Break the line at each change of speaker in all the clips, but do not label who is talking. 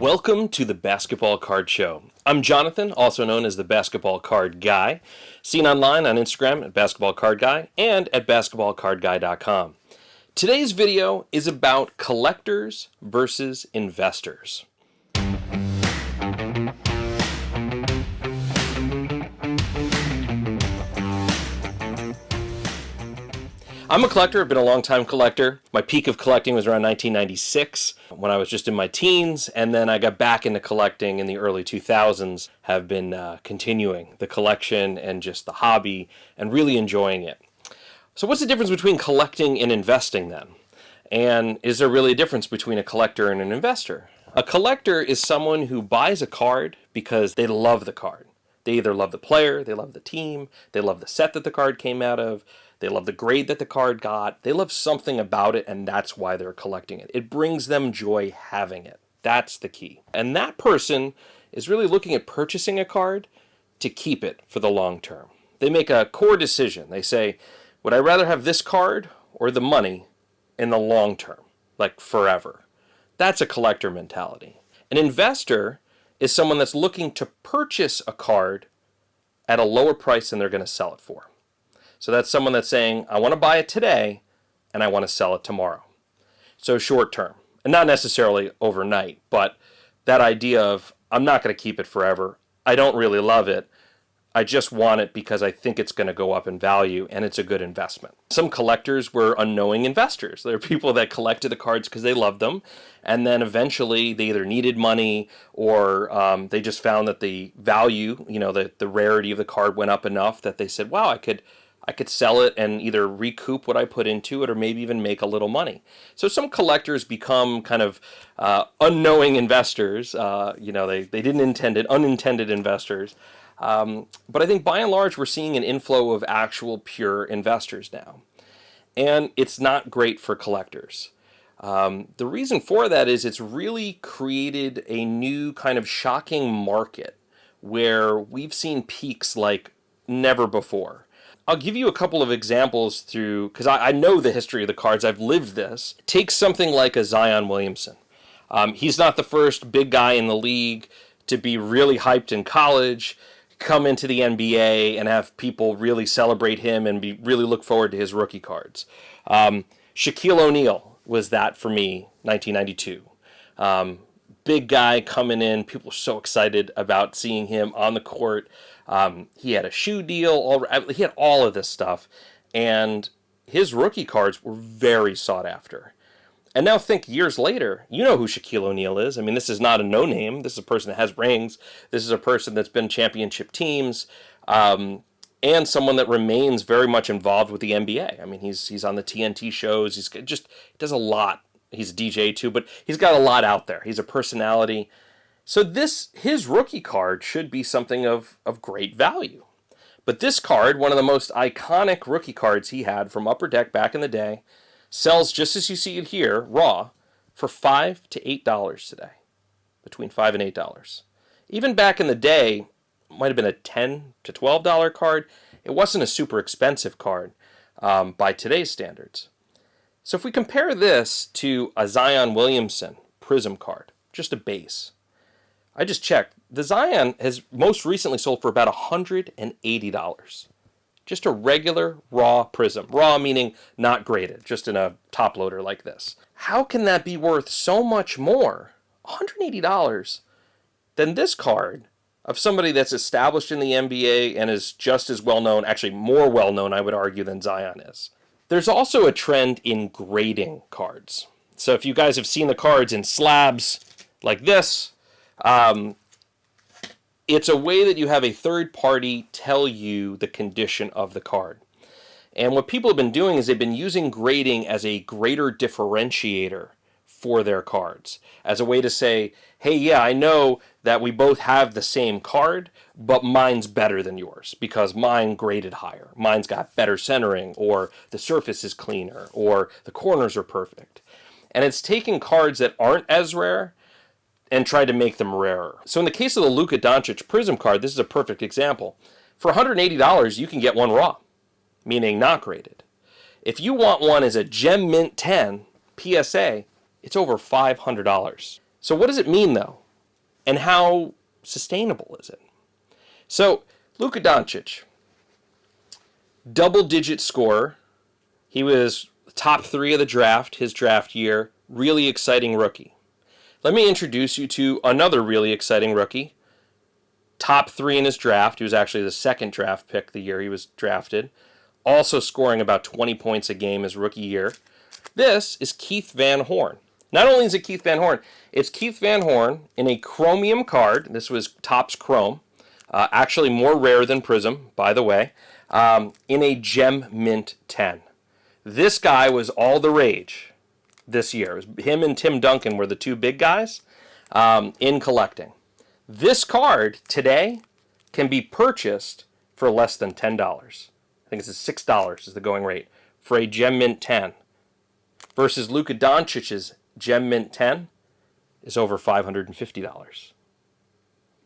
Welcome to the Basketball Card Show. I'm Jonathan, also known as the Basketball Card Guy, seen online on Instagram at Basketball Card Guy and at basketballcardguy.com. Today's video is about collectors versus investors. I'm a collector. I've been a long-time collector. My peak of collecting was around 1996 when I was just in my teens, and then I got back into collecting in the early 2000s, have been continuing the collection and just the hobby and really enjoying it. So what's the difference between collecting and investing then? And is there really a difference between a collector and an investor? A collector is someone who buys a card because they love the card. They either love the player, they love the team, they love the set that the card came out of, they love the grade that the card got, they love something about it, and that's why they're collecting it. It brings them joy having it. That's the key. And that person is really looking at purchasing a card to keep it for the long term. They make a core decision. They say, would I rather have this card or the money in the long term, like forever? That's a collector mentality. An investor is someone that's looking to purchase a card at a lower price than they're going to sell it for. So that's someone that's saying, I want to buy it today and I want to sell it tomorrow. So short term, and not necessarily overnight, but that idea of I'm not going to keep it forever. I don't really love it. I just want it because I think it's going to go up in value and it's a good investment. Some collectors were unknowing investors. There are people that collected the cards because they loved them, and then eventually they either needed money or they just found that the value, the rarity of the card went up enough that they said, wow, I could sell it and either recoup what I put into it or maybe even make a little money. So some collectors become kind of unknowing investors. They didn't intend it, unintended investors. But I think by and large we're seeing an inflow of actual pure investors now. And it's not great for collectors. The reason for that is it's really created a new kind of shocking market where we've seen peaks like never before. I'll give you a couple of examples because I know the history of the cards. I've lived this. Take something like a Zion Williamson. He's not the first big guy in the league to be really hyped in college, come into the NBA and have people really celebrate him and really look forward to his rookie cards. Shaquille O'Neal was that for me, 1992. Big guy coming in, people were so excited about seeing him on the court. He had a shoe deal, he had all of this stuff, and his rookie cards were very sought after. And now think years later, you know who Shaquille O'Neal is. I mean, this is not a no-name. This is a person that has rings. This is a person that's been championship teams, and someone that remains very much involved with the NBA. I mean, he's on the TNT shows. He does a lot. He's a DJ too, but he's got a lot out there. He's a personality. So his rookie card should be something of great value. But this card, one of the most iconic rookie cards he had from Upper Deck back in the day, sells just as you see it here, raw, for $5 to $8 today. Between $5 and $8. Even back in the day, it might have been a $10 to $12 card. It wasn't a super expensive card by today's standards. So if we compare this to a Zion Williamson Prizm card, just a base, I just checked. The Zion has most recently sold for about $180. Just a regular raw Prizm. Raw meaning not graded, just in a top loader like this. How can that be worth so much more, $180, than this card of somebody that's established in the NBA and is just as well known, actually more well known, I would argue, than Zion is? There's also a trend in grading cards. So if you guys have seen the cards in slabs like this, it's a way that you have a third party tell you the condition of the card. And what people have been doing is they've been using grading as a greater differentiator for their cards. As a way to say, hey, yeah, I know that we both have the same card, but mine's better than yours because mine graded higher. Mine's got better centering, or the surface is cleaner, or the corners are perfect. And it's taking cards that aren't as rare and try to make them rarer. So in the case of the Luka Doncic Prizm card, this is a perfect example. For $180, you can get one raw, meaning not graded. If you want one as a Gem Mint 10 PSA, it's over $500. So what does it mean, though? And how sustainable is it? So, Luka Doncic, double-digit scorer. He was top 3 of the draft, his draft year. Really exciting rookie. Let me introduce you to another really exciting rookie. Top 3 in his draft. He was actually the second draft pick the year he was drafted. Also scoring about 20 points a game his rookie year. This is Keith Van Horn. Not only is it Keith Van Horn, it's Keith Van Horn in a chromium card. This was Topps Chrome. Actually more rare than Prizm, by the way. In a Gem Mint 10. This guy was all the rage this year. It was him and Tim Duncan were the 2 big guys in collecting. This card today can be purchased for less than $10. I think it's $6 is the going rate for a Gem Mint 10. Versus Luka Doncic's Gem Mint 10 is over $550.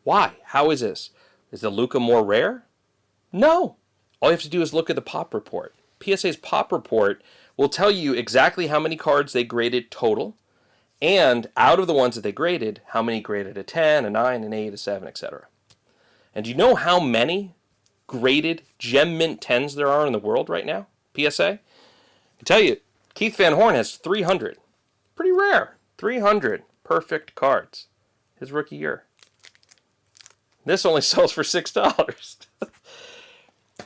Why? How is this? Is the Luka more rare? No. All you have to do is look at the Pop Report. PSA's Pop Report will tell you exactly how many cards they graded total, and out of the ones that they graded, how many graded a 10, a 9, an 8, a 7, etc. And do you know how many graded Gem Mint 10s there are in the world right now, PSA? I can tell you, Keith Van Horn has 300. Pretty rare. 300 perfect cards his rookie year. This only sells for $6.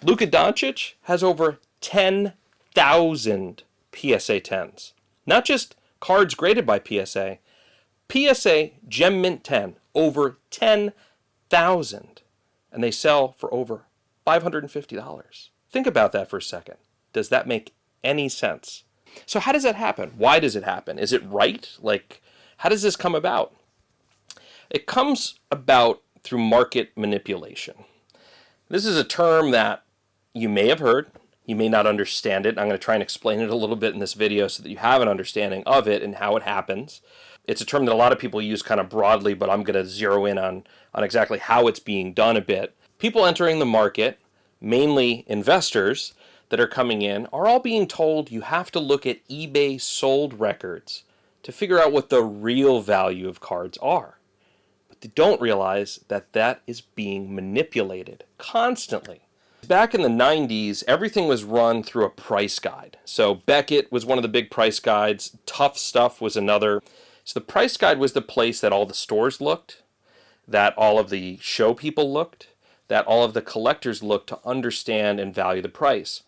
Luka Doncic has over 10,000 PSA 10s. Not just cards graded by PSA. PSA Gem Mint 10, over 10,000. And they sell for over $550. Think about that for a second. Does that make any sense? So how does that happen? Why does it happen? Is it right? How does this come about? It comes about through market manipulation. This is a term that you may have heard. You may not understand it. I'm going to try and explain it a little bit in this video so that you have an understanding of it and how it happens. It's a term that a lot of people use kind of broadly, but I'm going to zero in on exactly how it's being done a bit. People entering the market, mainly investors that are coming in, are all being told you have to look at eBay sold records to figure out what the real value of cards are. But they don't realize that that is being manipulated constantly. Back in the 90s, everything was run through a price guide. So Beckett was one of the big price guides. Tough Stuff was another. So the price guide was the place that all the stores looked, that all of the show people looked, that all of the collectors looked to understand and value the price.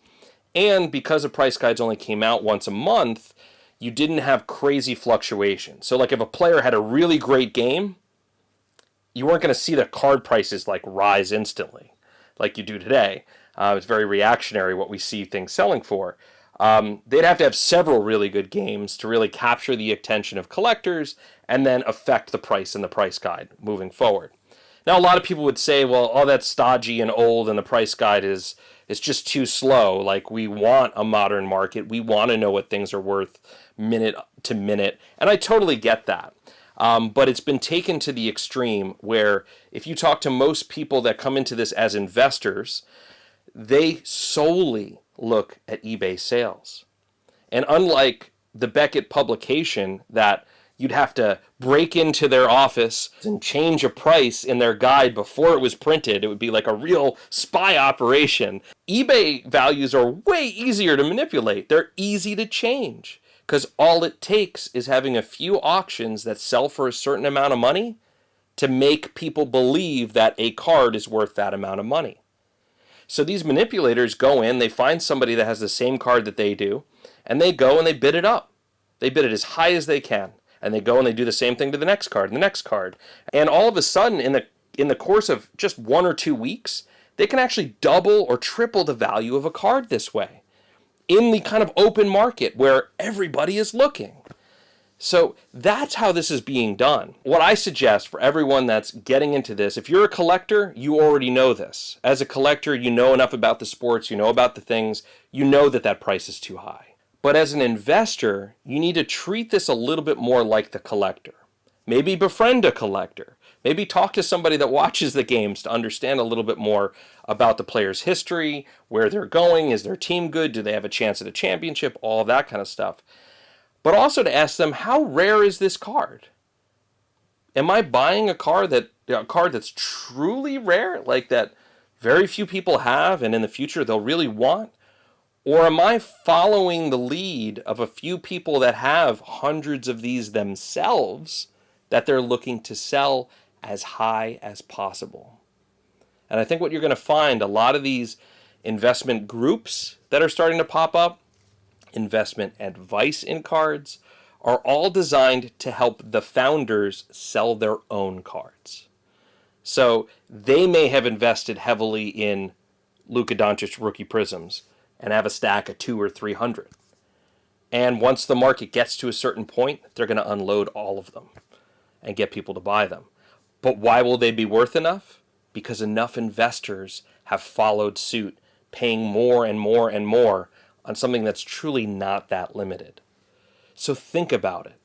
And because the price guides only came out once a month, you didn't have crazy fluctuation. So like if a player had a really great game, you weren't going to see the card prices rise instantly like you do today. It's very reactionary what we see things selling for. They'd have to have several really good games to really capture the attention of collectors and then affect the price in the price guide moving forward. Now, a lot of people would say, well, oh, that's stodgy and old and the price guide is just too slow. We want a modern market. We want to know what things are worth minute to minute. And I totally get that. But it's been taken to the extreme where if you talk to most people that come into this as investors, they solely look at eBay sales. And unlike the Beckett publication that you'd have to break into their office and change a price in their guide before it was printed, it would be like a real spy operation. eBay values are way easier to manipulate. They're easy to change because all it takes is having a few auctions that sell for a certain amount of money to make people believe that a card is worth that amount of money. So these manipulators go in, they find somebody that has the same card that they do, and they go and they bid it up. They bid it as high as they can. And they go and they do the same thing to the next card and the next card. And all of a sudden, in the course of just 1 or 2 weeks, they can actually double or triple the value of a card this way in the kind of open market where everybody is looking. So that's how this is being done. What I suggest for everyone that's getting into this, if you're a collector, you already know this. As a collector, you know enough about the sports, you know about the things, you know that price is too high. But as an investor, you need to treat this a little bit more like the collector. Maybe befriend a collector. Maybe talk to somebody that watches the games to understand a little bit more about the player's history, where they're going, is their team good, do they have a chance at a championship, all of that kind of stuff. But also to ask them, how rare is this card? Am I buying a card that's truly rare, like that very few people have and in the future they'll really want? Or am I following the lead of a few people that have hundreds of these themselves that they're looking to sell as high as possible? And I think what you're going to find, a lot of these investment groups that are starting to pop up, investment advice in cards, are all designed to help the founders sell their own cards. So they may have invested heavily in Luka Doncic rookie Prizms and have a stack of 200 or 300. And once the market gets to a certain point, they're going to unload all of them and get people to buy them. But why will they be worth enough? Because enough investors have followed suit, paying more and more and more on something that's truly not that limited. So think about it.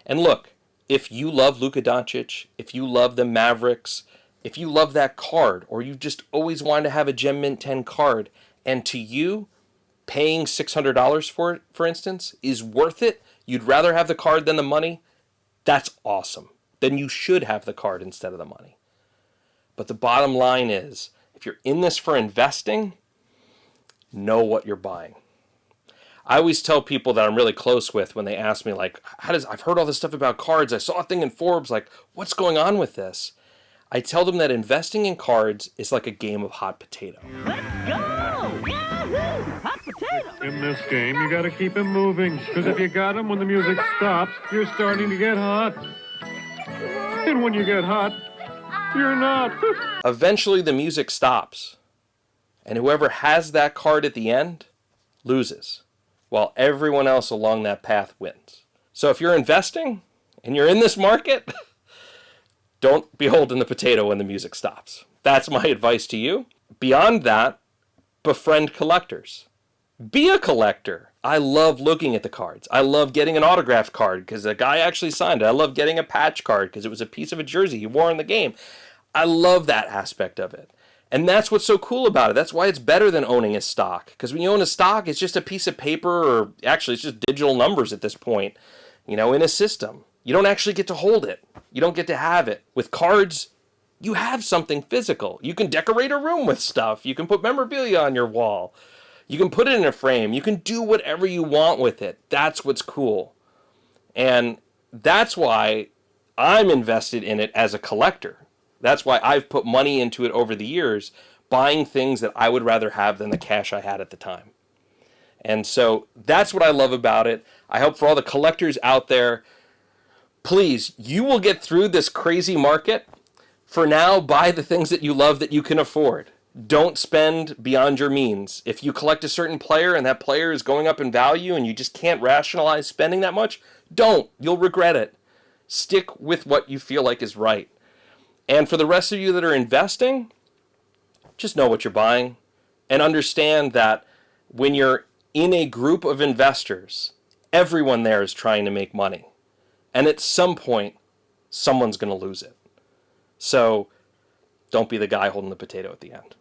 And look, if you love Luka Doncic, if you love the Mavericks, if you love that card, or you just always wanted to have a Gem Mint 10 card, and to you, paying $600 for it, for instance, is worth it, you'd rather have the card than the money, that's awesome. Then you should have the card instead of the money. But the bottom line is, if you're in this for investing, know what you're buying. I always tell people that I'm really close with when they ask me, like, I've heard all this stuff about cards. I saw a thing in Forbes, like, what's going on with this? I tell them that investing in cards is like a game of hot potato.
Let's go! Yahoo! Hot potato!
In this game, you gotta keep him moving, because if you got him when the music stops, you're starting to get hot. And when you get hot, you're not.
Eventually, the music stops, and whoever has that card at the end loses, while everyone else along that path wins. So if you're investing and you're in this market, don't be holding the potato when the music stops. That's my advice to you. Beyond that, befriend collectors. Be a collector. I love looking at the cards. I love getting an autographed card because the guy actually signed it. I love getting a patch card because it was a piece of a jersey he wore in the game. I love that aspect of it. And that's what's so cool about it. That's why it's better than owning a stock. Because when you own a stock, it's just a piece of paper, or actually it's just digital numbers at this point, in a system. You don't actually get to hold it. You don't get to have it. With cards, you have something physical. You can decorate a room with stuff. You can put memorabilia on your wall. You can put it in a frame. You can do whatever you want with it. That's what's cool. And that's why I'm invested in it as a collector. That's why I've put money into it over the years, buying things that I would rather have than the cash I had at the time. And so that's what I love about it. I hope for all the collectors out there, please, you will get through this crazy market. For now, buy the things that you love that you can afford. Don't spend beyond your means. If you collect a certain player and that player is going up in value and you just can't rationalize spending that much, don't. You'll regret it. Stick with what you feel like is right. And for the rest of you that are investing, just know what you're buying and understand that when you're in a group of investors, everyone there is trying to make money. And at some point, someone's going to lose it. So don't be the guy holding the potato at the end.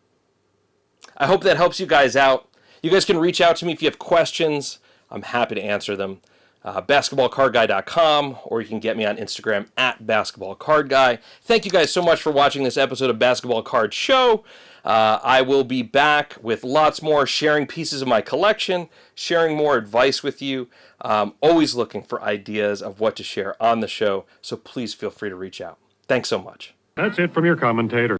I hope that helps you guys out. You guys can reach out to me if you have questions. I'm happy to answer them. basketballcardguy.com, or you can get me on Instagram at basketballcardguy. Thank you guys so much for watching this episode of Basketball Card Show. I will be back with lots more, sharing pieces of my collection, sharing more advice with you. Always looking for ideas of what to share on the show, so please feel free to reach out. Thanks so much.
That's it from your commentator.